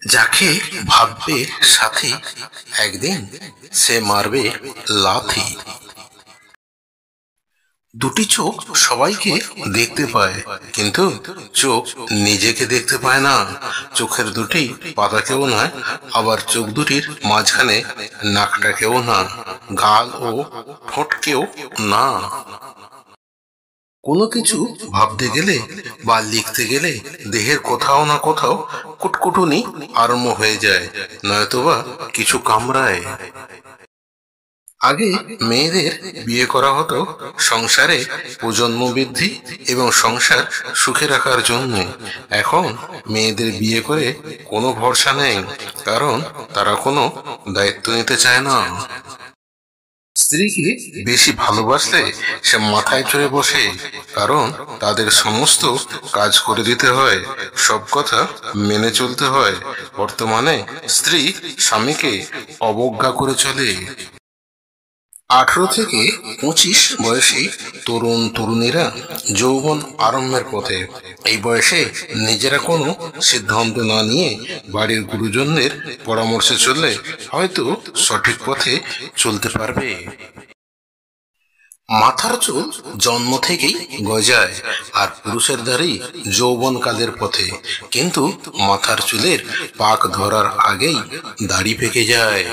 যাকে ভাববে সাথী, একদিন সে মারবে লাথি। দুটি চোখ সবাইকে দেখতে পায়, কিন্তু চোখ নিজেকে দেখতে পায় না। চোখের দুটি পাতাকেও নয়, আবার চোখ দুটির মাঝখানে নাকটাকেও না, গাল ও ঠোঁটকেও না। কোনো কিছু ভাবতে গেলে বা লিখতে গেলে দেহের কোথাও না কোথাও কুটকুটুনি আরম্ভ হয়ে যায়, নয়তোবা কিছু কামড়ায়। আগে মেয়েদের বিয়ে করা হতো সংসারে প্রজন্ম বৃদ্ধি এবং সংসার সুখে রাখার জন্য। এখন মেয়েদের বিয়ে করে কোনো ভরসা নেই, কারণ তারা কোনো দায়িত্ব নিতে চায় না। স্ত্রীকে বেশি ভালোবাসলে সে মাথায় চড়ে বসে, কারণ তাদের সমস্ত কাজ করে দিতে হয়, সব কথা মেনে চলতে হয়। বর্তমানে স্ত্রী স্বামীকে অবজ্ঞা করে চলে। 18 থেকে 25 বয়সী তরুণ তরুণীরা যৌবন আরম্ভের পথে। এই বয়সে নিজেরা কোনো সিদ্ধান্ত না নিয়ে বাড়ির গুরুজনদের পরামর্শে চললে হয়তো সঠিক পথে চলতে পারবে। মাথার চুল জন্ম থেকেই গজায়, আর পুরুষের দাড়ি যৌবনকালের পথে, কিন্তু মাথার চুলের পাক ধরার আগেই দাড়ি পেকে যায়।